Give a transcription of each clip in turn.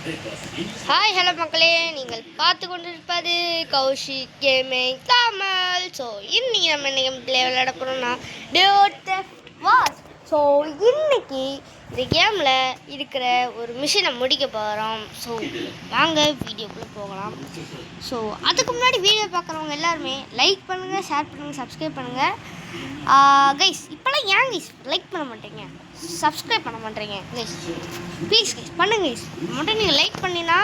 Hi hello மக்களே, நீங்கள் பார்த்து கொண்டிருப்பது கௌஷிக் கேமிங் தமிழ். ஸோ இன்னைக்கு நம்ம என்ன கேமில் விளையாட போகிறோம்னா டியூட் தெஃப்ட் வார்ஸ். ஸோ இன்னைக்கு இந்த கேமில் இருக்கிற ஒரு மிஷினை முடிக்க போகிறோம். ஸோ வாங்க வீடியோக்குள்ளே போகலாம். ஸோ அதுக்கு முன்னாடி வீடியோ பார்க்குறவங்க எல்லாருமே லைக் பண்ணுங்கள், ஷேர் பண்ணுங்கள், சப்ஸ்கிரைப் பண்ணுங்கள். கைஸ் இப்போலாம் ஏன் கைஸ் லைக் பண்ண மாட்டேங்க, சப்ஸ்கிரைப் பண்ண மாட்டேங்க கைஸ்? ப்ளீஸ் கைஸ் பண்ணுங்க கைஸ். மட்டும் நீங்கள் லைக் பண்ணினா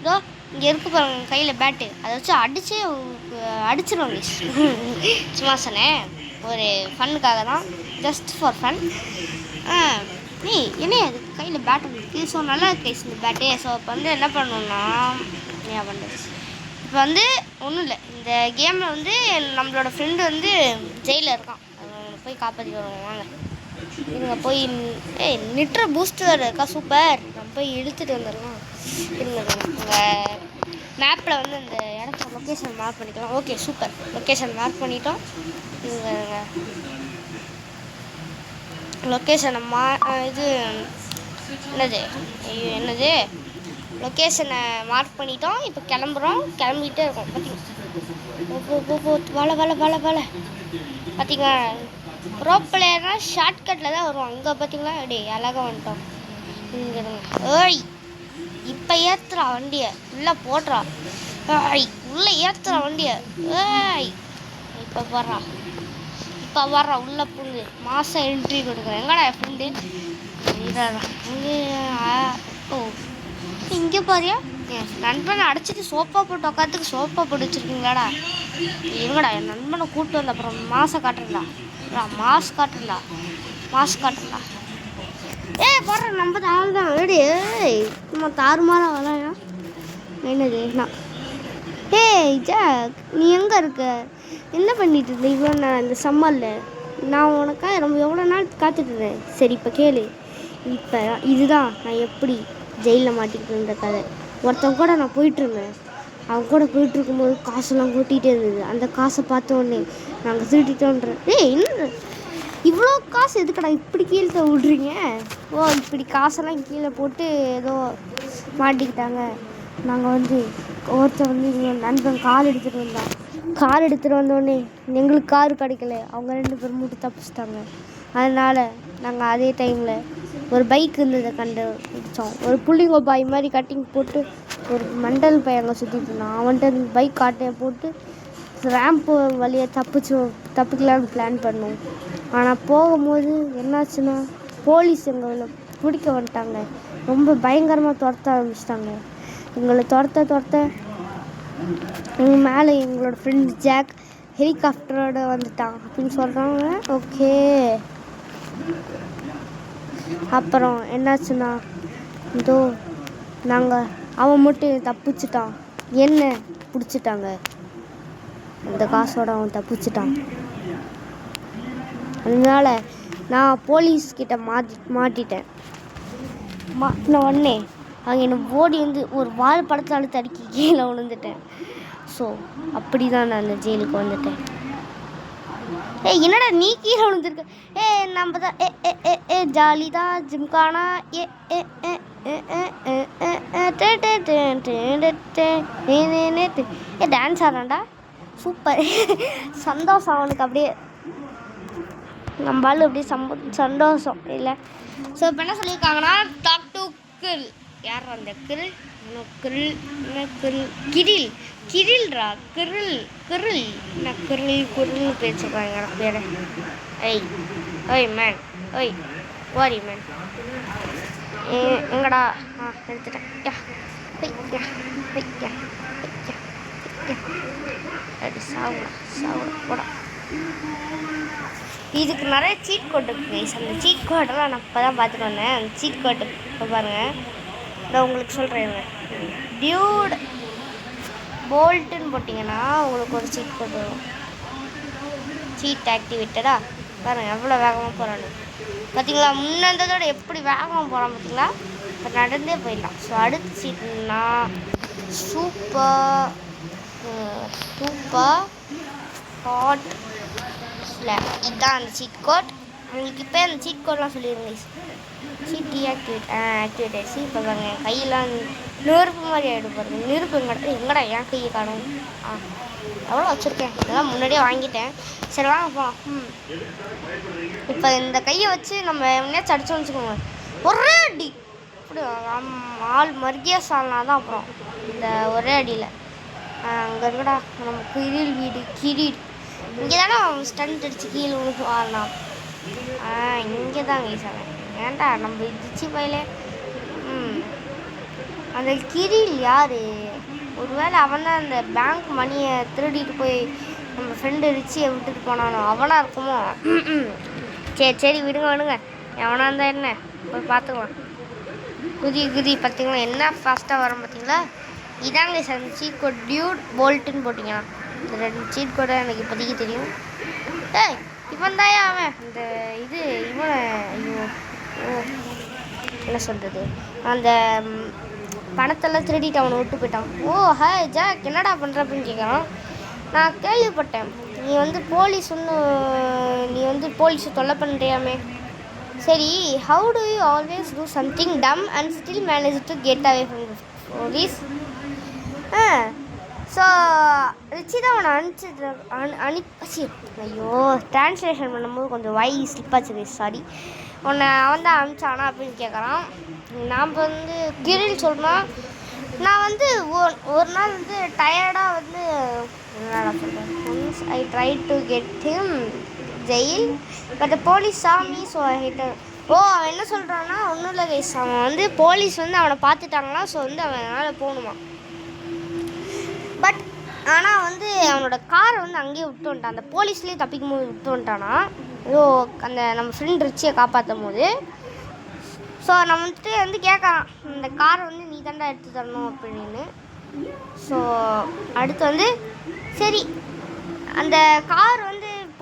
இதோ இங்கே இருக்கு பாருங்க கையில் பேட்டு, அதை வச்சு அடிச்சிருவோம் கைஸ். சும்மா சொன்னேன், ஒரு ஃபன்னுக்காக தான், ஜஸ்ட் ஃபார் ஃபன். நீ என்ன அது கையில் பேட் இருக்குது. ஸோ நல்லா இருக்கு கைஸ் இந்த பேட்டு. ஸோ இப்போ வந்து என்ன பண்ணணும்னா ஏன் பண்ணுறது, இப்போ வந்து ஒன்றும் இல்லை, இந்த கேமில் வந்து நம்மளோட ஃப்ரெண்டு வந்து ஜெயிலில் இருக்கான். அவனை போய் காப்பாற்றி வருவோம் வாங்க. இவங்க போய் நிட்ற பூஸ்டர் இருக்கா, சூப்பர். நம்ம போய் இழுத்துட்டு வந்துடலாம். இருங்க உங்கள் மேப்பில் வந்து அந்த இடத்துல லொக்கேஷன் மார்க் பண்ணிக்கலாம். ஓகே சூப்பர், லொக்கேஷன் மார்க் பண்ணிட்டோம். இங்கே லொக்கேஷனை இது என்னது லொக்கேஷனை மார்க் பண்ணிட்டோம். இப்போ கிளம்புறோம், கிளம்பிகிட்டே இருக்கோம். பார்த்தீங்களா பார்த்தீங்களா, ப்ரோ பிளேயர்னா ஷார்ட்கட்டில் தான் வருவோம். அங்கே பார்த்தீங்களா அப்படி அழகாக வந்துட்டோம். இங்கே ஏய் இப்போ ஏற்றுறா வண்டியை, உள்ளே போடுறா. ஏய் உள்ளே ஏற்றுறா வண்டியை. ஏய் இப்போ வர்றா உள்ளே புரிஞ்சு மாதம் என்ட்ரி கொடுக்குறேன். எங்கடா என் ஃப்ரெண்டு இங்கே? ஓ இங்கே பாரியா, என் நண்பனை அடிச்சிட்டு சோப்பா போட்டு உட்காந்துக்கு சோப்பா போட்டு வச்சுருக்கீங்களாடா? எங்கடா என் நண்பனை கூப்பிட்டு வந்த அப்புறம் மாதம் காட்டுறா, மாஸ்க் காட்டுறா. போடுற நம்ம ஆள் தான் ஏடி. நம்ம தாறுமாறா விளையா என்னது நான். ஜாக் நீ எங்கே இருக்க, என்ன பண்ணிட்டு இருந்த இவ்வளோ நான் இந்த சம்மரில்? நான் உனக்காக எவ்வளோ நாள் காத்துட்ருந்தேன். சரி இப்போ கேளு, இப்போ இதுதான் நான் எப்படி ஜெயிலில் மாட்டிக்கிட்டு இருந்த கதை. ஒருத்தன் கூட நான் போயிட்டுருந்தேன், அவங்க கூட போயிட்டுருக்கும்போது காசெல்லாம் கூட்டிகிட்டே இருந்தது. அந்த காசை பார்த்த உடனே நாங்கள் திருட்டிட்டோன்ற. என்ன இவ்வளோ காசு எதுக்கடா இப்படி கீழே விட்றீங்க? ஓ இப்படி காசெல்லாம் கீழே போட்டு ஏதோ மாட்டிக்கிட்டாங்க. நாங்கள் வந்து ஒருத்தர் வந்து எங்கள் நண்பன் கார் எடுத்துகிட்டு வந்தோடனே எங்களுக்கு கார் கிடைக்கல. அவங்க 2 பேரும் மட்டும் தப்பிச்சிட்டாங்க. அதனால் நாங்கள் அதே டைமில் ஒரு பைக் இருந்ததை கண்டுபிடிச்சோம். ஒரு புள்ளிங்கோ பாய் மாதிரி கட்டிங் போட்டு ஒரு மண்டல் பையங்க சுற்றிட்டு இருந்தான். அவன்கிட்ட பைக் காட்டையை போட்டு ரேம்ப்பு வழியை தப்பிக்கலான்னு பிளான் பண்ணோம். ஆனால் போகும்போது என்னாச்சுன்னா போலீஸ் எங்களை பிடிக்க வந்துட்டாங்க. ரொம்ப பயங்கரமாக துரத்த ஆரம்பிச்சிட்டாங்க. எங்களை துரத்த மேலே எங்களோட ஃப்ரெண்ட் ஜாக் ஹெலிகாப்டரோட வந்துட்டான் அப்படின்னு சொல்கிறாங்க. ஓகே அப்புறம் என்னாச்சுன்னா இதோ அவன் மட்டும் தப்பிச்சிட்டான், என்ன பிடிச்சிட்டாங்க. அந்த காசோட அவன் தப்பிச்சிட்டான். அதனால் நான் போலீஸ்கிட்ட மாட்டின உடனே அவங்க என்னை ஓடி வந்து ஒரு வால் படத்தால் தடுக்கி கீழே விழுந்துட்டேன். ஸோ அப்படி தான் நான் அந்த ஜெயிலுக்கு வந்துட்டேன். என்னடா நீ கீழே விழுந்துருக்க? நம்ம தான் ஜாலி தான் ஜிம்கானா. Dance ஆடுறான்டா, super. சந்தோஷம் அவனுக்கு அப்படியே, நம்மளால அப்படியே சந்தோஷம் இல்லை. ஸோ இப்போ என்ன சொல்லியிருக்காங்கன்னா டாக் டு கில். யார் அந்த கிரில்? கிரில்ரா கிரில் என்ன கிரில் பேசுகிறாங்க வேற. ஓய் மேன், ஓய் வாரி மேன், எங்கடா? எடுத்துட்டேன். அது சாவுடா போடா. இதுக்கு நிறைய சீட் கோட் இருக்குது கைஸ். அந்த சீட் கோடெல்லாம் நான் இப்போ தான் பார்த்துட்டு வந்தேன். அந்த சீட் கோட்டு இப்போ பாருங்கள், நான் உங்களுக்கு சொல்கிறேன். டியூட் போல்ட்டுன்னு போட்டிங்கன்னா உங்களுக்கு ஒரு சீட் கோட் வரும். சீட் ஆக்டிவேட்டடா பாருங்கள் எவ்வளோ வேகமாக போகிறான்னு பார்த்தீங்களா? முன்னந்ததோட எப்படி வேகமாக போகிறான் பார்த்தீங்களா? இப்போ நடந்தே போயிடலாம். ஸோ அடுத்த சீட்னா சூப்பர் ஹாட் ஸ்லாப். இதுதான் அந்த சீட் கோட். உங்களுக்கு இப்போ அந்த சீட் கோட்லாம் சொல்லிடுங்க. சீட் ஆக்டிவேட் ஆகிடுச்சு. இப்போ பாருங்க என் கையெல்லாம் நெருப்பு மாதிரி ஆகிடும் பாருங்க. நெருப்பு எங்கடா என் கையை காணும். எவ்வளோ வச்சுருக்கேன், இதெல்லாம் முன்னாடியே வாங்கிட்டேன். சரி வாங்க போகலாம். இப்போ இந்த கையை வச்சு நம்ம எம்னேச்சும் அடிச்சோன்னு வச்சுக்கோங்க, ஒரே அடி இப்படி ஆள் மருகியா சால்னா தான் அப்புறம் இந்த ஒரே அடியில். அங்கே இருக்கடா நம்ம கிரீல் வீடு. இங்கே தானே ஸ்டண்ட் அடிச்சு கீழே விழுந்து வாழலாம். இங்கே தான் கைசாங்க. ஏன்டா நம்ம இடிச்சு பயில. அந்த கிரில் யார்? ஒருவேளை அவன் தான் அந்த பேங்க் மணியை திருடிட்டு போய் நம்ம ஃப்ரெண்டு ரிச்சியை விட்டுட்டு போனானோ அவனாக இருக்குமோ? சரி விடுங்க. எவனா இருந்தால் என்ன, போய் பார்த்துக்கலாம். குதி பார்த்தீங்களா என்ன ஃபாஸ்ட்டாக வரும் பார்த்தீங்களா? இதாங்க சார் அந்த சீட் கோட் டியூட் போல்ட்டுன்னு போட்டிங்கன்னா இந்த 2 சீட் கோடை எனக்கு இப்போதைக்கு தெரியும். இவன் தாயா அவன் இந்த இவனை ஐயோ என்ன சொல்கிறது, அந்த பணத்தெல்லாம் திருடிட்டு அவனை விட்டு போயிட்டான். ஹாய் ஜாக், என்னடா பண்ணுற அப்படின்னு கேட்குறான். நான் கேள்விப்பட்டேன் நீ வந்து போலீஸை தொல்லை பண்ணுறியாமே. சரி, how do you always do something dumb and still manage to get away from police? So Richie தான் அவனை ஐயோ ட்ரான்ஸ்லேஷன் பண்ணும்போது கொஞ்சம் ஸ்லிப்பாச்சு, சாரி. அவன் தான் அனுப்பிச்சானா அப்படின்னு கேட்குறான். நாம் வந்து கிரில் சொல்கிறான். நான் வந்து ஒரு நாள் வந்து டயர்டாக என்னடா சொல்கிறேன், once I try to get him jail but police சாமி. ஸோ அவன் என்ன சொல்கிறான்னா, ஒன்றும் இல்லை கைஸ், அவன் போலீஸ் அவனை பார்த்துட்டாங்களா. ஸோ அவனால் போகணுமா. பட் ஆனால் அவனோட காரை அங்கேயே விட்டு வந்துட்டான். அந்த போலீஸ்லேயே தப்பிக்கும் போது விட்டு வந்துட்டானா. அந்த நம்ம ஃப்ரெண்ட் ரிச்சியை காப்பாற்றும் போது. ஸோ நம்ம கேட்குறான், இந்த காரை நீ தாண்டா எடுத்து தரணும் அப்படின்னு. ஸோ அடுத்து சரி அந்த கார்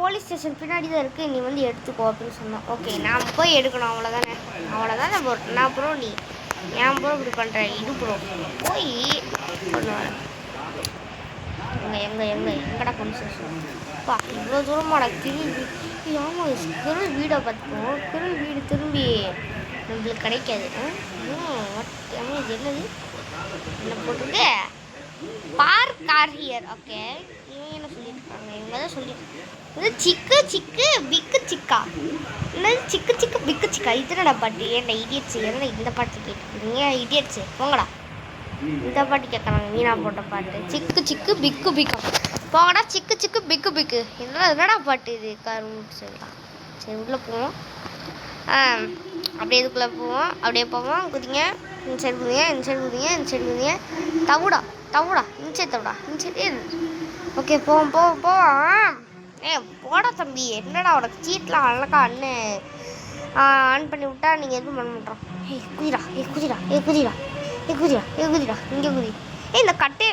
போலீஸ் ஸ்டேஷன் பின்னாடி தான் இருக்குது, நீ எடுத்துக்கோ அப்படின்னு சொன்னான். ஓகே நான் போய் எடுக்கணும், அவ்வளோதானே நான் ப்ரோ நீ ஏன் ப்ரோ இப்படி பண்ணுறேன், இது ப்ரோ போய் பண்ணுவேன். எங்கடா போலீஸ் ஸ்டேஷன் இவ்வளோ தூரமாடா கிருள் வீடை பார்த்துப்போம். கிருள் வீடு திரும்பி நம்மளுக்கு கிடைக்காது. என்னது என்ன போட்டிருக்கு, பார்க் கார் ஹியர். ஓகே இவங்க என்ன சொல்லியிருக்காங்க, இவங்க தான் சொல்லியிருக்காங்க சிக்கு பிக்கு சிக்கா. என்னது சிக்கு பிக்கு சிக்கா, இதுனடா பாட்டு. ஏன்டா இடியட்ஸு, என்ன இந்த பாட்டு கேட்டுருக்கீங்க இடியட்ஸு, போங்கடா. இந்த பாட்டு கேட்குறாங்க மீனா போட்ட பாட்டு, சிக்கு பிக்கு பிக்கா. போங்கடா சிக்கு பிக்கு. என்னடா பாட்டு இது, சரிங்களா. சரி உள்ளே போவோம். அப்படியே இதுக்குள்ளே போவோம், அப்படியே போவோம். குதிங்க, இந்த சைடு குதிங்க. தவுடா இந்த சைடு. ஓகே போவோம். போடா தம்பி, என்னடா உனக்கு சீட்லாம் அழகா அண்ணன் ஆன் பண்ணி விட்டா நீங்கள் எதுவும் பண்ண மாட்டோம். குதிடா இங்கே குதி. இந்த கட்டே.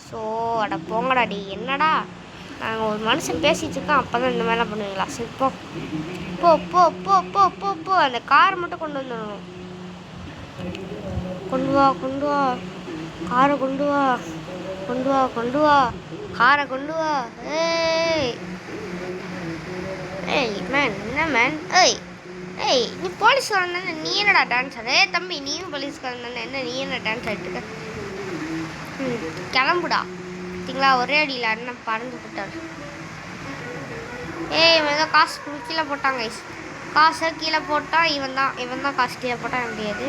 ஸோ அட போங்கடா டி, என்னடா நாங்கள் ஒரு மனுஷன் பேசிகிட்டு இருக்கோம், அப்போ தான் இந்த மாதிரிலாம் பண்ணுவீங்களா. சரி போ. அந்த காரை மட்டும் கொண்டு வந்துடணும். கொண்டு வா காரை கொண்டு வா காரை கொண்டு வா. ஏய் மேன், என்ன மேன்? ஏய் நீ போலீஸ்காரன் தானே, நீ என்னடா டான்ஸ் ஆடு? தம்பி நீயும் போலீஸ்காரன் தானே, என்ன நீ என்ன டான்ஸ் ஆடிட்டுருக்க? கிளம்புடா. பார்த்தீங்களா ஒரே அடியில் அண்ணன் பறந்து போட்டார். இவன் ஏதோ காசு கீழே போட்டாங்க. காசை கீழே போட்டால் இவன் தான் காசு கீழே போட்டால் முடியாது.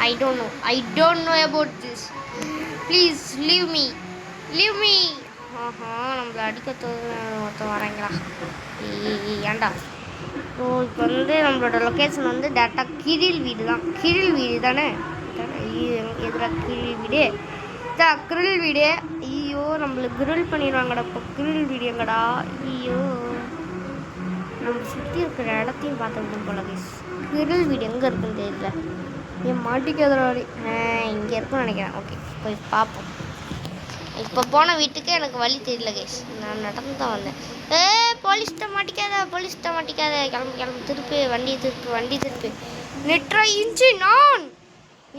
I don't know about this. Please leave me. நம்மளை அடிக்க ஒருத்தர் வராங்களா? ஏன்டா. ஸோ இப்போ நம்மளோட லொக்கேஷன் டேரெக்டாக கிரில் வீடு தானே. எதிராக கிரில் வீடு கிரில் வீடு. ஐயோ நம்மளுக்கு கிரில் பண்ணிடுவாங்கடா. இப்போ கிரில் வீடு எங்கடா? ஐயோ நம்ம சுற்றி இருக்கிற இடத்தையும் பார்த்துக்கணும் போல. கிரில் வீடு எங்கே இருக்குன்னு தெரியல. என் மாட்டிக்காதோட இங்கே இருக்குன்னு நினைக்கிறேன். ஓகே போய் பார்ப்போம். இப்போ போன வீட்டுக்கு எனக்கு வழி தெரியல கைஸ், நான் நடந்து தான் வந்தேன். போலீஸ்கிட்ட மாட்டிக்காத. கிளம்பு திருப்பி வண்டி திருப்பி. நெட்ரா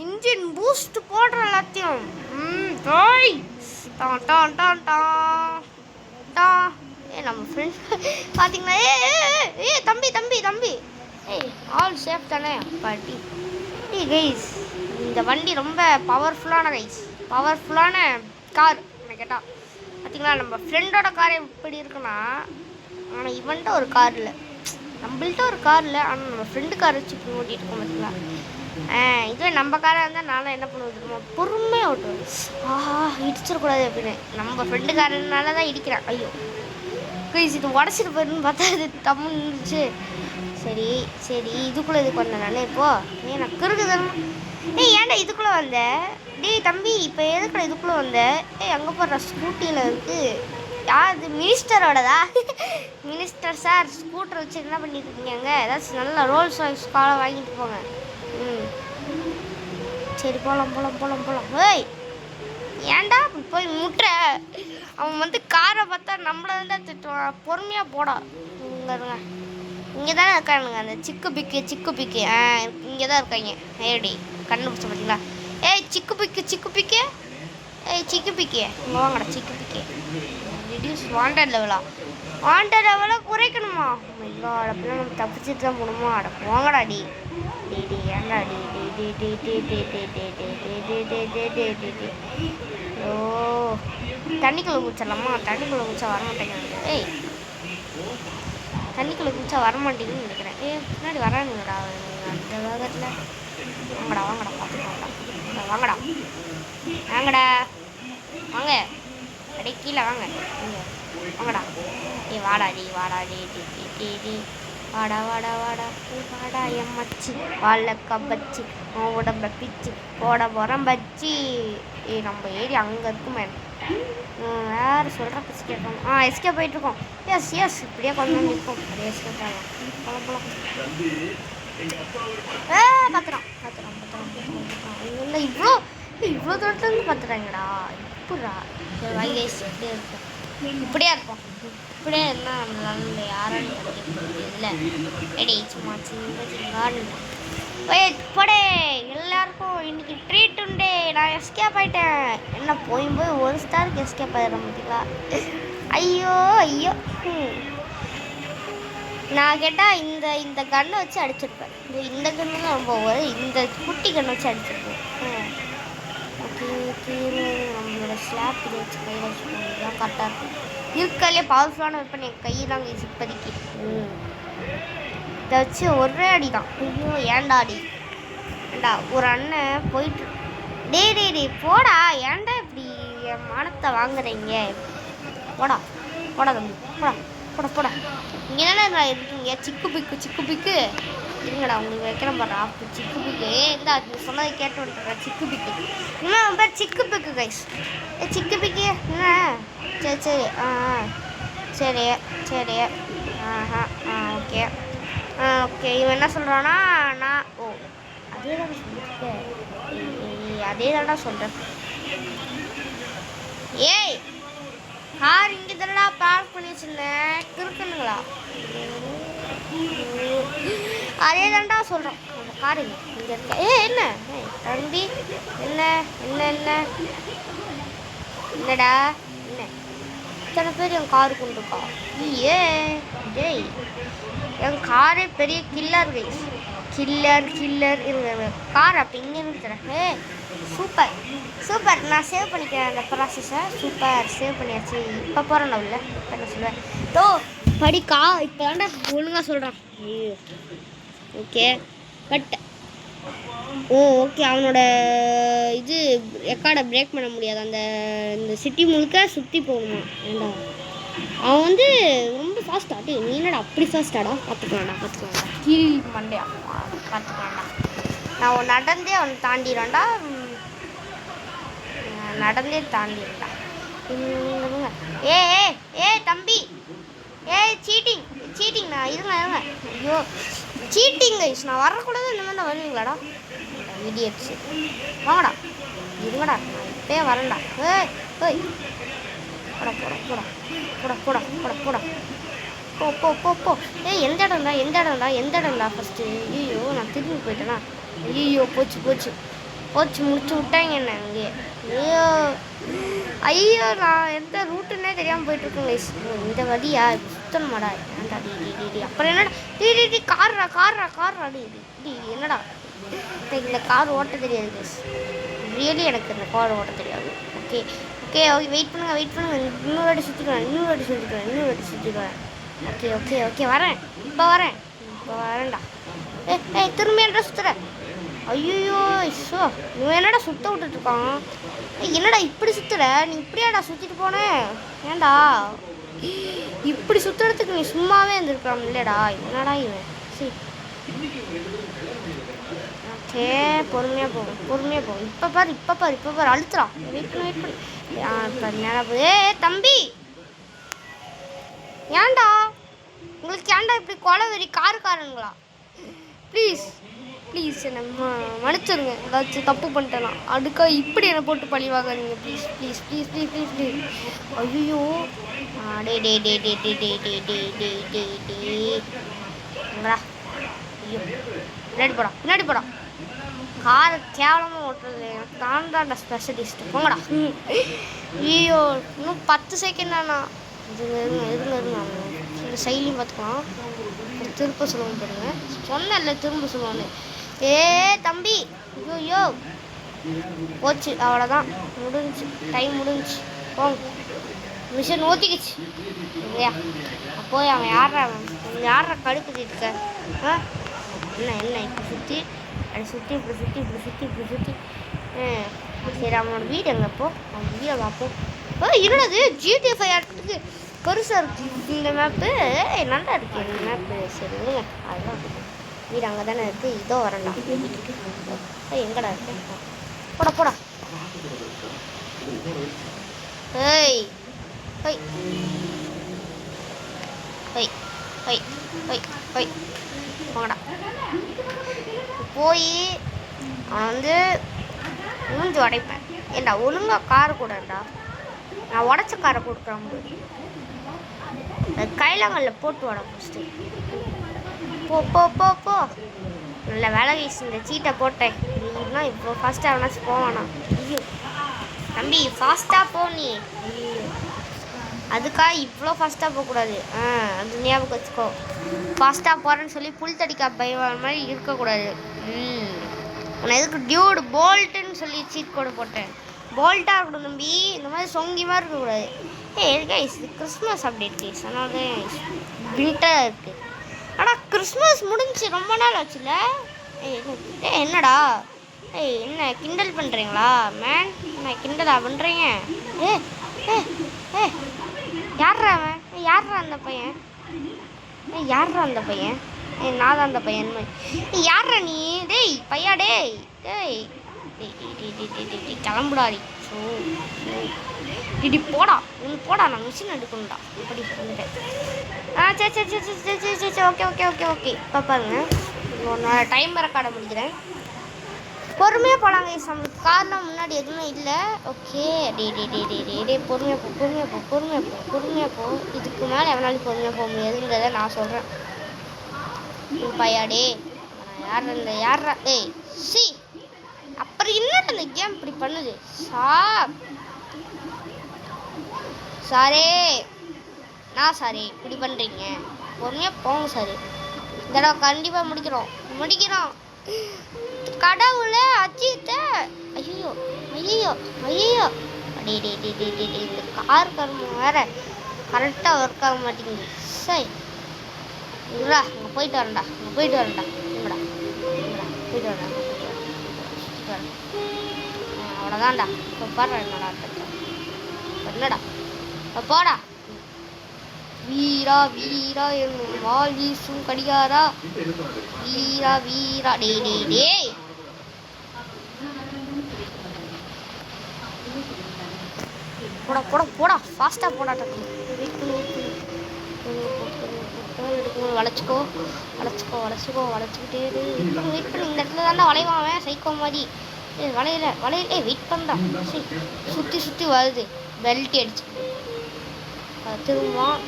இன்ஜின் பூஸ்ட் போடுற எல்லாத்தையும். நம்ம ஃப்ரெண்ட் பார்த்தீங்கன்னா தம்பி தம்பி தம்பி ஆல் சேஃப் தானே பாட்டி. கைஸ் இந்த வண்டி ரொம்ப பவர்ஃபுல்லான கார் என்ன கேட்டால். பார்த்தீங்களா நம்ம ஃப்ரெண்டோட கார் எப்படி இருக்குன்னா, ஆனால் இவன்ட்ட ஒரு கார் இல்லை, நம்மள்ட்ட ஒரு கார் இல்லை, ஆனால் நம்ம ஃப்ரெண்டு கார் வச்சு இப்படி ஓட்டிகிட்டு இருக்கோம். பார்த்தீங்களா இதுவே நம்ம காராக இருந்தால் நானும் என்ன பண்ணுவோம், பொறுமையாக ஓட்டுவேன். இடிச்சிடக்கூடாது அப்படின்னு. நம்ம ஃப்ரெண்டு காரனால தான் இடிக்கிறேன். ஐயோ கைஸ் இது உடச்சிட்டு போயிடுன்னு பார்த்தா இது தம்மு இருந்துச்சு. சரி சரி இதுக்குள்ளே இதுக்கு வந்தேன் நானே இப்போது. நான் கிறுக்குதானே. ஏன்டா இதுக்குள்ளே வந்தேன்? தம்பி இப்போ எதுக்குள்ள இதுக்குள்ளே வந்தேன்? அங்கே போடுற ஸ்கூட்டியில் இருக்குது. யார் இது? மினிஸ்டரோடதா? மினிஸ்டர் சார் ஸ்கூட்டர் வச்சு என்ன பண்ணிட்டு இருக்கீங்க? ஏதாச்சும் நல்லா ரோல்ஸ் ராய்ஸ் காரை வாங்கிட்டு போங்க. சரி போகலாம். ஏன்டா போய் முட்டுற? அவன் காரை பார்த்தா நம்மளை தான் திட்டுவான். பொறுமையாக போடா. இங்கே தானே இருக்கானுங்க அந்த சிக்கு பிக்கு இங்கே தான் இருக்காங்க. ஏடி கண்டுபிடிச்ச பார்த்தீங்களா? சிக்கு பிக்கு இங்கே வாங்கடா. சிக்கு பிக்கு ரெடியூஸ் வாண்டட் லெவலாக குறைக்கணுமா? அப்படின்னா நம்ம தப்பிச்சுட்டு தான் போகணுமா? அட போங்கடா டி ஏன்டா ஓ தண்ணிக்குள்ளே குடிச்சிடலாமா? தண்ணிக்குள்ளே குடிச்சா வரமாட்டேங்கிறாங்க. தண்ணிக்குள்ளே குடிச்சா வரமாட்டேங்குன்னு நினைக்கிறேன். பின்னாடி வரானுங்கடா அந்த வேகத்தில். வாங்கடா பார்த்துக்கோங்கடா. வாங்கடா வாங்க அப்படியே கீழே வாங்க. வாங்கடா வாடா வாடா என் மச்சி வாழ கபச்சி உடம்ப பிச்சு போட போகிறேன் பச்சி. நம்ம ஏரியா அங்கே இருக்குமே. வேறு சொல்கிற பிச்சு கேட்கணும். எஸ்கேப் போயிட்டுருக்கோம். எஸ் இப்படியே கொஞ்சம் நிற்போம். அப்படியே எஸ்கேப் ஆகலாம். போகலாம் பார்த்துறான். இல்லை இவ்வளோ தூரத்துலேருந்து பார்த்துறாங்கடா. இப்படா வைகேஸ் இப்படியே இருக்கும். இப்படியே இருப்போம். இப்படியே இருந்தால் நம்மளால யாராலும் இல்லை. எடி சும்மா போடே எல்லாருக்கும் இன்னைக்கு ட்ரீட் உண்டே. நான் எஸ்கேப் ஆகிட்டேன். என்ன போய் ஒரு ஸ்டாருக்கு எஸ்கேப் ஆகிடுறேன் பார்த்தீங்களா? ஐயோ நான் கேட்டால் இந்த கன்னை வச்சு அடிச்சிருப்பேன். இந்த கன்று தான் ரொம்ப இந்த குட்டி கன்னை வச்சு அடிச்சிருப்பேன். நம்மளோட ஸ்லாப் இதை வச்சு கையில் வச்சுதான் கரெக்டாக இருக்கும். இருக்காலே பவர்ஃபுல்லான வெப்பன் என் கை தாங்க இப்போதைக்கு. இதை வச்சு ஒரே அடி தான். ஐயோ ஏன்டா ஒரு அண்ணன் போயிட்டு டே போடா. ஏன்டா இப்படி என் மானத்தை வாங்குறீங்க? போடா தம்பி போடா. இங்கே தானே இருக்கீங்க? சிக்கு பிக்கு இருங்கடா உங்களுக்கு வைக்கிறேன் பாரு. சிக்கு பிக்கு இந்த சொன்னதை கேட்டு வந்துடுறேன். சிக்கு பிக்கு இன்னும் பேர் சிக்கு பிக்கு கைஸ். சிக்கு பிக்கு என்ன? சரி ஓகே இவன் என்ன சொல்கிறான்னா நான் அதே தானடா சொல்கிறேன். ஏய் கார் இங்கே தானடா பார்க் பண்ணி வச்சுருந்தேன். இருக்குனுங்களா? அதே தான்டா சொல்கிறோம். அந்த கார் இங்கே இருக்க. என்ன தம்பி என்னடா இத்தனை பேர் என் காரு கொண்டு இருக்கா? என் காரே பெரிய கில்லர் கைஸ். கில்லர் இருங்க கார் அப்படி இங்கே இருக்கிறேன். சூப்பர் நான் சேவ் பண்ணிக்கிறேன் அந்த ப்ராசஸை. சூப்பர் சேவ் பண்ணியாச்சு. இப்போ போகிறேன் நான் உள்ள என்ன சொல்லுவேன். படிக்கா இப்போ தாண்டா ஒழுங்காக சொல்கிறான். ஓகே பட் ஓகே அவனோட இது ரெக்கார்டை பிரேக் பண்ண முடியாது. இந்த சிட்டி முழுக்க சுற்றி போகணுமா? ஏண்டா அவன் ரொம்ப ஃபாஸ்ட்டாக. நீ என்னடா அப்படி ஃபாஸ்ட்டாடா? பார்த்துக்கலாம்டா கீழ் மண்டையா பார்த்துக்கலாம்டா. நான் நடந்தே அவனை தாண்டிடுறான்டா. ஏ தம்பி சீட்டிங்ண்ணா இருங்க. ஐயோ சீட்டிங் கைஸ். நான் வரக்கூடாது. இந்த மாதிரி தான் வருவீங்களாடா இடியட்ஸ்? வாங்கடா இருங்கடா நான் இப்போயே வரேன்டா. போடா போ. எந்த இடம்டா ஃபஸ்ட்டு? ஐயோ நான் திரும்பி போயிட்டேனா? ஐயோ போச்சு முடிச்சு விட்டாங்க என்ன அங்கே. ஐயோ ஐயோ நான் எந்த ரூட்டுன்னே தெரியாமல் போயிட்டுருக்கேன் கைஸ். இந்த வழியா சுத்தணுமாடா? ஏன்டா டி அப்புறம் என்னடா டி கார்ரா கார்ரா கார்ரா டி என்னடா இந்த கார் ஓட்ட தெரியாது கைஸ். ரியலி எனக்கு இந்த கார் ஓட்ட தெரியாது. ஓகே ஓகே ஓகே வெயிட் பண்ணுங்கள். இன்னொரு வாட்டி சுற்றிக்கிறேன். ஓகே வரேன். இப்போ வரேன்டா. திரும்பி என்ன சுற்றுற? ஐயோ ஷோ இவன் என்னடா சுற்ற விட்டுட்ருக்கான். என்னடா இப்படி சுற்றுற? நீ இப்படியாடா சுற்றிட்டு போனேன்? ஏன்டா இப்படி சுற்றுறதுக்கு நீ சும்மாவே இருந்திருக்கலாம் இல்லைடா? என்னடா இவன் சரி. ஓகே பொறுமையாக போகும். இப்போ பாரு அழுத்துறா. வெயிட் பண்ணி தம்பி ஏன்டா இப்படி கொலை வெறி காருங்களா? ப்ளீஸ் என்னை மன்னிச்சிருங்க. ஏதாச்சும் தப்பு பண்ணிட்டேனா? அதுக்காக இப்படி என்னை போட்டு பழி வாங்காதீங்க ப்ளீஸ். ஐயோ பின்னாடி போடா. காரை கேவலமாக ஓட்டுறது எனக்கு தான்டா ஸ்பெஷலிஸ்ட். போங்கடா. ஐயோ இன்னும் 10 செகண்ட் தானா? இருங்க இந்த சைலையும் பார்த்துக்கலாம். திரும்ப சொல்லுவோம் பாருங்க. சொன்னேன்ல திரும்ப சொல்லுவான்னு. தம்பி ஐயோ போச்சு. அவ்வளோதான் டைம் முடிஞ்சிச்சு. போங்க. மிஷன் ஊற்றிக்கிச்சு இல்லையா? போய் அவன் யாரா கடுப்புட்டு இருக்க? என்ன இப்படி சுற்றி சரி அவனோட வீடு எங்கப்போ? அவன் வீடை பார்ப்போம். என்னது GTA 5 ஆட்டுக்கு பெருசாக இருக்குது இந்த மேப்பு. நல்லா இருக்கு இந்த மேப்பு. சரி அதுதான் வீடு அங்கே தானே இருக்குது. இதோ வரண்டா வீட்டுக்கு. எங்கடா இருக்கு? போடா. போங்கடா. போய் அவன் மூஞ்சி உடைப்பேன். ஏண்டா ஒழுங்காக காரை கூடண்டா. நான் உடச்ச காரை கொடுக்குறேன். கைலங்களில் போட்டு வர ஃபஸ்ட்டு. போ நல்ல வேலை வீசு. இந்த சீட்டை போட்டேன். நீனா இப்போ ஃபாஸ்ட்டாக எவனாச்சும் போவானா? ஐயோ தம்பி ஃபாஸ்ட்டாக போ நீ. அதுக்காக இவ்வளோ ஃபாஸ்ட்டாக போகக்கூடாது. அது ஞாபகம் வச்சுக்கோ. ஃபாஸ்ட்டாக போகிறேன்னு சொல்லி புல் தடிக்கா பைவ மாதிரி இருக்கக்கூடாது. நான் எதுக்கு டியூடு போல்ட்டுன்னு சொல்லி சீட் கோடு போட்டேன். போல்ட்டாக இருக்கணும் தம்பி. இந்த மாதிரி சொங்கி மாதிரி இருக்கக்கூடாது. கைஸ் இது கிறிஸ்மஸ் அப்டேட் கைஸ். அதனால தான் வின்டர் இருக்குது. ஆனால் கிறிஸ்மஸ் முடிஞ்சு ரொம்ப நாள் ஆச்சுல்ல? என்னடா என்ன கிண்டல் பண்ணுறீங்களா மேன்? என்ன கிண்டலா பண்ணுறீங்க? யார்ரா அவன்? யார்ரா அந்த பையன்? நான் தான் அந்த பையன். யார்ரா நீ? பையா கிளம்புடாடி. போடா நான் மிஷின் எடுக்கணும்டா. அப்படி வந்துட்டேன். சரி ஓகே இப்போ பாருங்க. நான் டைம் ரெக்கார்டை முடிக்கிறேன். பொறுமையாக போகலாங்க. நம்மளுக்கு காரணம் முன்னாடி எதுவுமே இல்லை. ஓகே பொறுமையாக போ. இதுக்கு மேலே எவனாலும் பொறுமையாக போக முடியாதுன்றதை நான் சொல்கிறேன். பையாடே யார்ரா சி அப்புறம் என்னடா இந்த கேம் இப்படி பண்ணுது? சாரே இப்படி பண்ணுறீங்க. பொறுமையாக போங்க சார். இதெல்லாம் கண்டிப்பாக முடிக்கிறோம். கடவுளை அஜித்த ஐயோ இந்த கார் கர்மம் வேற கரெக்டாக ஒர்க் ஆக மாட்டேங்குது. சரி இவரா அங்கே போயிட்டு வரேன்டா. அவ்வளோதான்டா. இப்போ பாடுறா என்னடா போடா. வீரா என்னும் வால் வீசும் கடிகாரா. வீரா டே போடா ஃபாஸ்ட்டாக போடா. வளைச்சிக்கிட்டே வெயிட் பண்ணி. இந்த இடத்துல தாண்டா வளைவான் சைக்கோ மாதிரி. வளையல வெயிட் பண்ணுறா. சுற்றி வருது. பெல்ட் அடிச்சு திரும்புவான்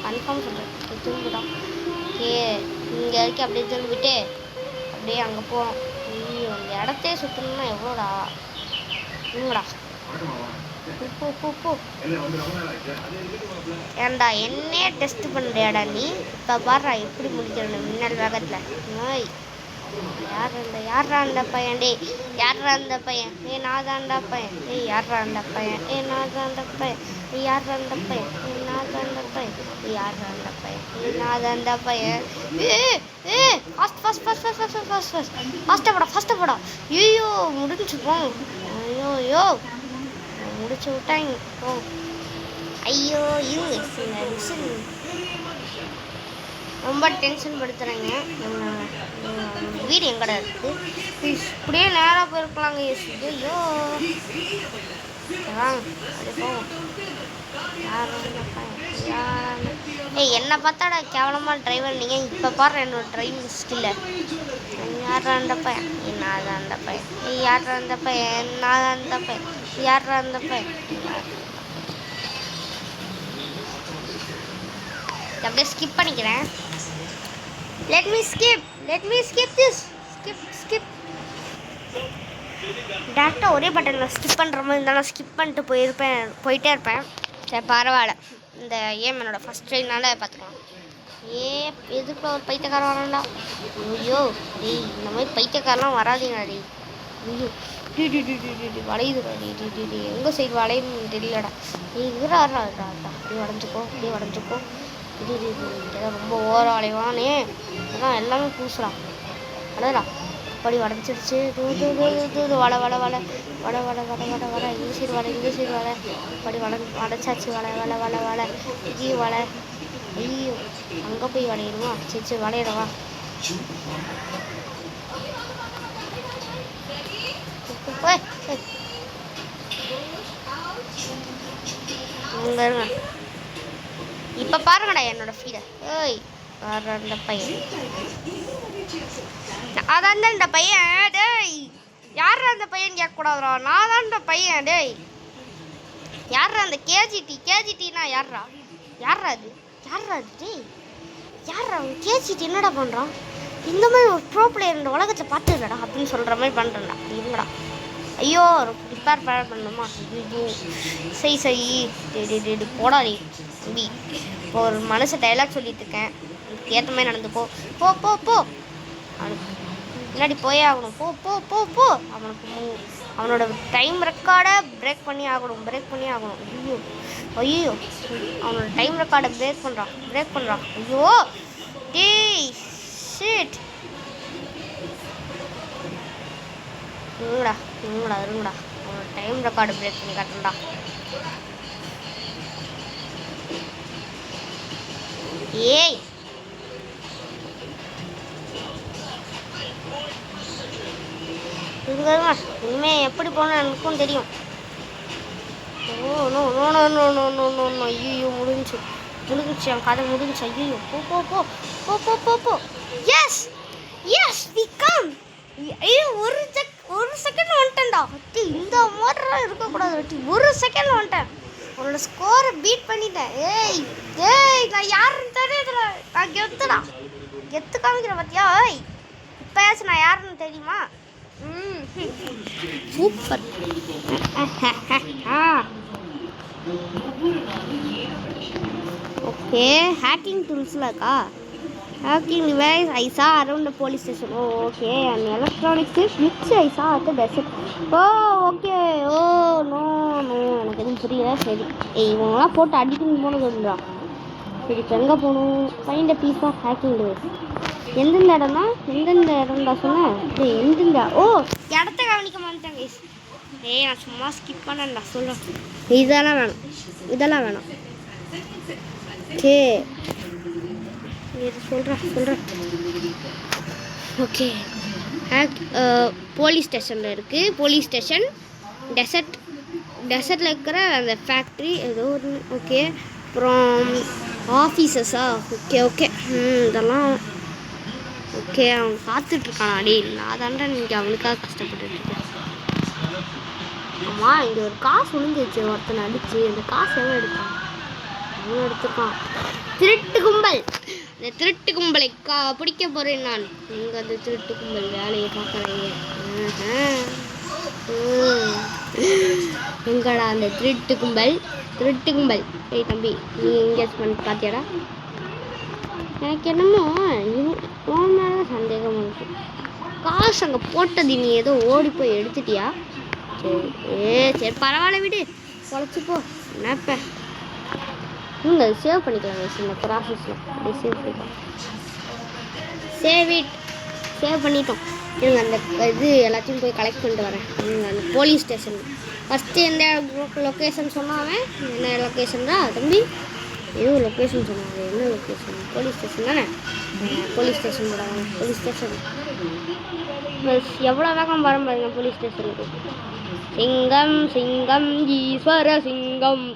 கன்ஃபார்ம் சொல்கிறேன். திரும்பிட்டான். இங்கே வரைக்கும் அப்படியே திரும்பிட்டு அப்படியே அங்கே போகிறோம். அந்த இடத்தையே சுற்றணும்னா எவ்வளோடா? போ போ போ. ஏண்டா என்னே டெஸ்ட் பண்ணுறியாடா நீ? இப்போ பாடுறா எப்படி முடிக்கணும் மின்னல் வேகத்தில். நோய் யாரா அந்த பையன்? டே யாரா அந்த பையன்? நான் தான்டா பையன். யாரா அந்த பையன்? நான் தான் அந்த பையன். யாரா அந்த பையன்? நான் தான் அந்த பையன். யாரா அந்த பையன்? நான் தான் அந்த பையன். ஃபாஸ்ட்டாக போடா. ஐயோ முடிஞ்சுப்போம். ஐயோ முடிச்சு விட்டாங்க. ஐயோ ரொம்ப டென்ஷன் படுத்துறாங்க. வீடு எங்கடா இருக்கு? இப்படியே நேராக போயிருக்கலாங்க. ஐயோ என்னை பார்த்தாடா கேவலமாக டிரைவர் நீங்கள். இப்போ பாரு என்னோட டிரைவிங் ஸ்கில்ல. யாரா அந்த பையன்? நான் தான் அந்த பையன். யாரா அந்த பையன்? நான் தான் அந்த பையன். யாரா அந்த பையன்? அப்படியே ஸ்கிப் பண்ணிக்கிறேன். let me skip this. skip டேரெக்டாக ஒரே பட்டனில் ஸ்கிப் பண்ணுற மாதிரி இருந்தாலும் ஸ்கிப் பண்ணிட்டு போயிட்டே இருப்பேன். சரி பரவாயில்ல, இந்த ஏம் என்னோடய ஃபஸ்ட் ட்ரைனால பார்த்துக்கலாம். எதுக்கு ஒரு பைத்தியக்காரன் வரான்டா? ஐயோ டேய் இந்த மாதிரி பைத்தியக்காரெலாம் வராதிங்கடா டேய். ஐயோ வளையுதுடா டி எங்கே சைடு வளையுதுன்னு தெரியலடா. இதுடா அப்படியே வளைஞ்சிக்கோ. இதெல்லாம் ரொம்ப ஓர வளைவானே. இதெல்லாம் எல்லாமே பூசுடா. அடடா அப்படி வளைஞ்சிருச்சு. வள இந்த சைடு வளை அப்படி வளைச்சாச்சு. வளை இங்கேயும் வளை. ஐயோ அங்கே போய் வளையணுமா? சரி வளையிடவா. இப்போ பாருங்கடா என்னோட ஃபீடை. அந்த பையன் அதான் இந்த பையன். டேய் யாரா அந்த பையன் கேட்கக்கூடாதுடா. நான் தான்டா பையன். டேய் யாரா அந்த கேஜிடினா யாரா அது? டேய் யாரா கேஜிடி என்னடா பண்ணுறான்? இந்த மாதிரி ஒரு ப்ரோ பிளேயர் இந்த உலகத்தில் பார்த்துடா அப்படின்னு சொல்கிற மாதிரி பண்ணுறேன்டா. இருங்கடா. ஐயோ ரிப்பேர் பண்ணணுமா? ஐயோ சரி போடாடி தம்பி. இப்போ ஒரு மனசு டைலாக் சொல்லிட்டு இருக்கேன். அதுக்கு ஏற்ற மாதிரி நடந்துக்கோ. போ அவனுக்கு முன்னாடி போயே ஆகணும். போ அவனுக்கு அவனோட டைம் ரெக்கார்டை பிரேக் பண்ணி ஆகணும். ஐயோ அவனோட டைம் ரெக்கார்டை பிரேக் பண்ணுறான். ஐயோ டேய் ஷிட். இருங்கடா அவனோட டைம் ரெக்கார்டு பிரேக் பண்ணி காட்டுறா. ஏய் இனிமே எப்படி போகணும் எனக்கும் தெரியும். ஐயோ முடிஞ்சு என் கதை முடிஞ்சு. ஐயோ போ. Yes we come. ஐயோ ஒரு செகண்ட் வந்துட்டேன்டா. இந்த மாதிரி இருக்கக்கூடாது. ஒரு செகண்ட் வந்துட்டேன். உன்னோட ஸ்கோரை பீட் பண்ணிட்டேன். ஏய் நான் யாருன்னு தெரியல. நான் கெத்து காமிக்கிறேன் பார்த்தியா? இப்போயாச்சும் நான் யாருன்னு தெரியுமா? சூப்பர். ஓகே ஹேக்கிங் டூல்ஸ்லாம் இருக்கா? Hacking device I saw around the police station. Okay, an electronic switch which I saw at the desert. Okay. No எனக்கு எதுவும் புரியல. சரி இவங்களாம் போட்டு அடிக்கணும் போனதுன்றா. சரி இப்போ எங்கே போகணும்? Find a piece of hacking device. எந்தெந்த இடம்டா சொன்னேன்? எந்தெந்த இடத்த கவனிக்க மாட்டேன் கைஸ். நான் சும்மா ஸ்கிப் பண்ணேன்டா. சொல்கிறேன். இதெல்லாம் வேணாம். ஓகே சொல்கிறேன். ஓகே போலீஸ் ஸ்டேஷனில் இருக்குது. போலீஸ் ஸ்டேஷன் டெசர்ட்டில் இருக்கிற அந்த ஃபேக்ட்ரி ஏதோ ஒரு. ஓகே அப்புறம் ஆஃபீஸஸா? ஓகே இதெல்லாம் ஓகே. அவன் பார்த்துட்ருக்கானா? டே நான் தாண்டா நீங்கள் அவனுக்காக கஷ்டப்பட்டுருக்கேன். ஆமாம் இங்கே ஒரு காசு விழுந்துச்சு. ஒருத்தனை அடிச்சு அந்த காசு எவன் எடுத்தான்? அவன் எடுத்துக்கான். திருட்டு கும்பல். இந்த திருட்டு கும்பலை பிடிக்க போகிறேன் நான். எங்கே அந்த திருட்டு கும்பல் வேலையை பார்க்குறீங்க? எங்கடா அந்த திருட்டு கும்பல் ஏய் தம்பி நீ என்கேஜ்மெண்ட் பார்த்தியாடா எனக்கு என்னமோ உன் மேலே சந்தேகம் இருக்கு காசு அங்கே போட்டது நீ ஏதோ ஓடி போய் எடுத்துட்டியா சரி பரவாயில்ல விடு பொழைச்சிப்போ என்னப்ப நீங்கள் சேவ் பண்ணிக்கலாம் இந்த ப்ராசஸில் அப்படியே சேவ் பண்ணிக்கலாம் சேவ் பண்ணிட்டோம் இருங்க அந்த இது எல்லாத்தையும் போய் கலெக்ட் பண்ணிட்டு வரேன் அந்த போலீஸ் ஸ்டேஷன் ஃபஸ்ட்டு எந்த லொக்கேஷன் சொன்னாவே என்ன லொக்கேஷன் தான் தம்பி ஏதோ லொக்கேஷன் சொன்னாங்க என்ன லொக்கேஷன் போலீஸ் ஸ்டேஷன் தானே போலீஸ் ஸ்டேஷன் போடாங்க போலீஸ் ஸ்டேஷன் எவ்வளோ வேகம் வரும் பாருங்க போலீஸ் ஸ்டேஷனுக்கு சிங்கம் ஈஸ்வர சிங்கம்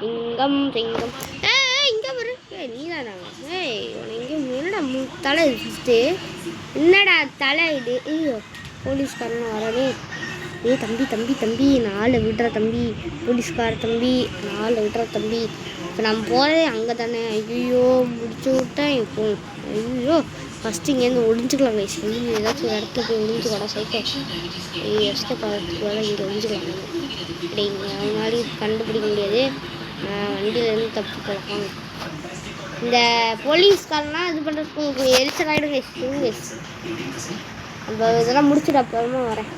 சிங்கம் இங்கே வரு நீதானா இங்கே என்னடா தலை ஃபஸ்ட்டு என்னடா தலை இது ஐயோ போலீஸ்காரன் வரனே தம்பி நாளை விடுற தம்பி போலீஸ்கார தம்பி நாளை விடுற தம்பி இப்போ நம்ம போகிறதே அங்கே தானே ஐயோ முடிச்சு விட்டேன் இப்போ ஐயோ ஃபஸ்ட்டு இங்கேருந்து ஒழிஞ்சிக்கலாம் கைஸ் ஏதாச்சும் ஒரு இடத்துல போய் ஒழிஞ்சுக்கடா சைக்கிள் எஸ்ட்டை பார்த்துக்கு வேலை இங்கே ஒழிஞ்சிக்கலாம் அப்படிங்க அவனால கண்டுபிடிக்க முடியாது வண்டியிலேருந்து தப்பி போகலாம் இந்த போலீஸ்காரலாம் இது பண்ணுறதுக்கு உங்களுக்கு எரிச்சல் ஆகிடும் கைஸ் நம்ம இதெல்லாம் முடிச்சுட்டு அப்புறமா வரேன்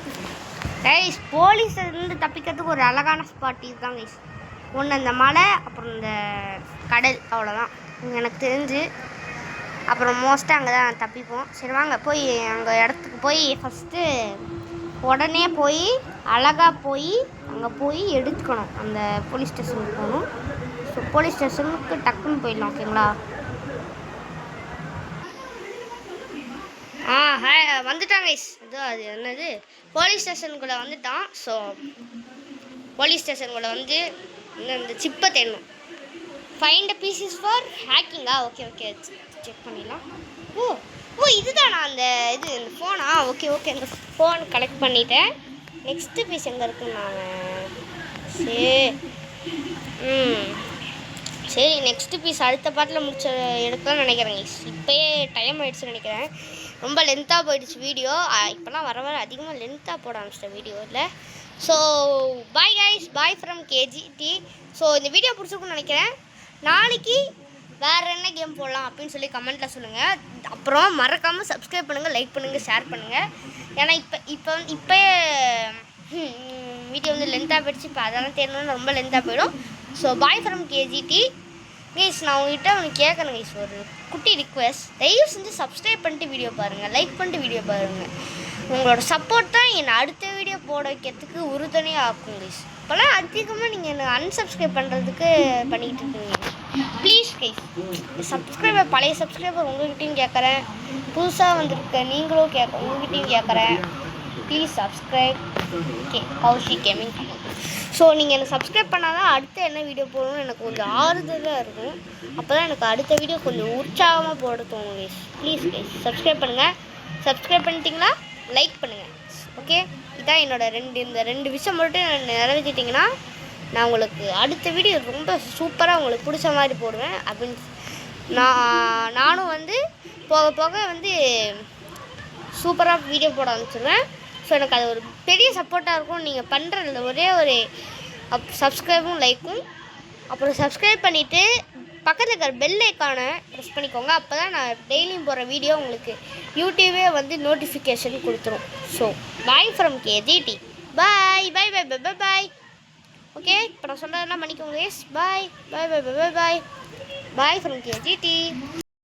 கைஸ் போலீஸ்லேருந்து தப்பிக்கிறதுக்கு ஒரு அழகான ஸ்பாட் இதுதான் கைஸ் ஒன்று இந்த மலை அப்புறம் இந்த கடல் அவ்வளோதான் எனக்கு தெரிஞ்சு அப்புறம் மோஸ்ட்டாக அங்கே தான் தப்பிப்போம் சரி வாங்க போய் அங்கே இடத்துக்கு போய் ஃபஸ்ட்டு உடனே போய் அழகாக போய் அங்கே போய் எடுத்துக்கணும் அந்த போலீஸ் ஸ்டேஷனுக்கு போகணும் ஸோ போலீஸ் ஸ்டேஷனுக்கு டக்குன்னு போயிடலாம் ஓகேங்களா வந்துட்டாங்க இதோ அது என்னது போலீஸ் ஸ்டேஷனுக்குள்ளே வந்துட்டான் ஸோ போலீஸ் ஸ்டேஷனுக்குள்ளே வந்து இந்த சிப்பை தேடணும் ஃபைண்ட் பீசஸ் ஃபார் ஹேக்கிங்கா ஓகே செக் பண்ணிடலாம் ஓ இதுதானா அந்த இந்த ஃபோனா ஓகே இந்த ஃபோன் கலெக்ட் பண்ணிட்டேன் நெக்ஸ்ட்டு பீஸ் எங்கே இருக்குன்னு நான் சரி நெக்ஸ்ட்டு பீஸ் அடுத்த பாட்டில் முடிச்ச எடுக்கலாம்னு நினைக்கிறேன் இப்போயே டைம் ஆகிடுச்சுன்னு நினைக்கிறேன் ரொம்ப லென்த்தாக போயிடுச்சு வீடியோ இப்போலாம் வர அதிகமாக லென்த்தாக போட ஆரம்பிச்சிட்டேன் வீடியோவில் so bye guys bye from KGD so இந்த வீடியோ பிடிச்சிருக்குன்னு நினைக்கிறேன் நாளைக்கு வேறு என்ன கேம் போடலாம் அப்படின்னு சொல்லி கமெண்ட்டில் சொல்லுங்கள் அப்புறம் மறக்காமல் சப்ஸ்கிரைப் பண்ணுங்கள் லைக் பண்ணுங்கள் ஷேர் பண்ணுங்கள் ஏன்னா இப்போ வீடியோ வந்து லென்த்தாக போயிடுச்சு இப்போ அதெல்லாம் தேடணும்னு ரொம்ப லென்த்தாக போயிடும் ஸோ பாய் ஃப்ரம் கேஜிடி ப்ளீஸ் நான் உங்கள்கிட்ட உனக்கு கேட்கணும் கைஸ் ஒரு குட்டி ரிக்வெஸ்ட் தயவு செஞ்சு சப்ஸ்கிரைப் பண்ணிட்டு வீடியோ பாருங்கள் லைக் பண்ணிட்டு வீடியோ பாருங்கள் உங்களோட சப்போர்ட் தான் என்னை அடுத்த வீடியோ போட வைக்கிறதுக்கு உறுதுணையாக ஆக்கும் கைஸ் இப்போலாம் அதிகமாக நீங்கள் என்னை அன்சப்ஸ்கிரைப் பண்ணுறதுக்கு பண்ணிக்கிட்டு இருக்கீங்க ப்ளீஸ் கைஸ் சப்ஸ்கிரைபர் பழைய சப்ஸ்கிரைபர் உங்கள்கிட்டையும் கேட்குறேன் புதுசாக வந்திருக்க நீங்களும் உங்கள்கிட்டையும் கேட்குறேன் please subscribe Kaushik gaming so நீங்கள் எனக்கு சப்ஸ்கிரைப் பண்ணால் தான் அடுத்து என்ன வீடியோ போடணும்னு எனக்கு கொஞ்சம் ஆறுதலாக இருக்கும் அப்போ தான் எனக்கு அடுத்த வீடியோ கொஞ்சம் உற்சாகமாக போட தோணும் கைஸ் ப்ளீஸ் கைஸ் சப்ஸ்கிரைப் பண்ணுங்கள் சப்ஸ்கிரைப் பண்ணிட்டீங்களா லைக் பண்ணுங்கள் ஓகே இதான் இந்த ரெண்டு விஷயம் மட்டும் நிறைவேற்றிட்டிங்கன்னா நான் உங்களுக்கு அடுத்த வீடியோ ரொம்ப சூப்பராக உங்களுக்கு பிடிச்ச மாதிரி போடுவேன் அப்படின்னு நானும் வந்து போக போக வந்து சூப்பராக வீடியோ போட ஆரம்பிச்சிடுவேன் ஸோ எனக்கு அது ஒரு பெரிய சப்போர்ட்டாக இருக்கும் நீங்கள் பண்ணுறதுல ஒரே ஒரு சப்ஸ்கிரைபும் லைக்கும் அப்புறம் சப்ஸ்கிரைப் பண்ணிவிட்டு பக்கத்தில் இருக்கிற பெல் ஐக்கானை ப்ரெஸ் பண்ணிக்கோங்க அப்போ தான் நான் டெய்லியும் போகிற வீடியோ உங்களுக்கு யூடியூபே வந்து நோட்டிஃபிகேஷன் கொடுத்துரும் so bye from KGD bye bye bye bye bye bye okay இப்போ நான் சொல்கிறதெல்லாம் பண்ணிக்கோங்க yes bye bye bye bye bye bye from கேஜிடி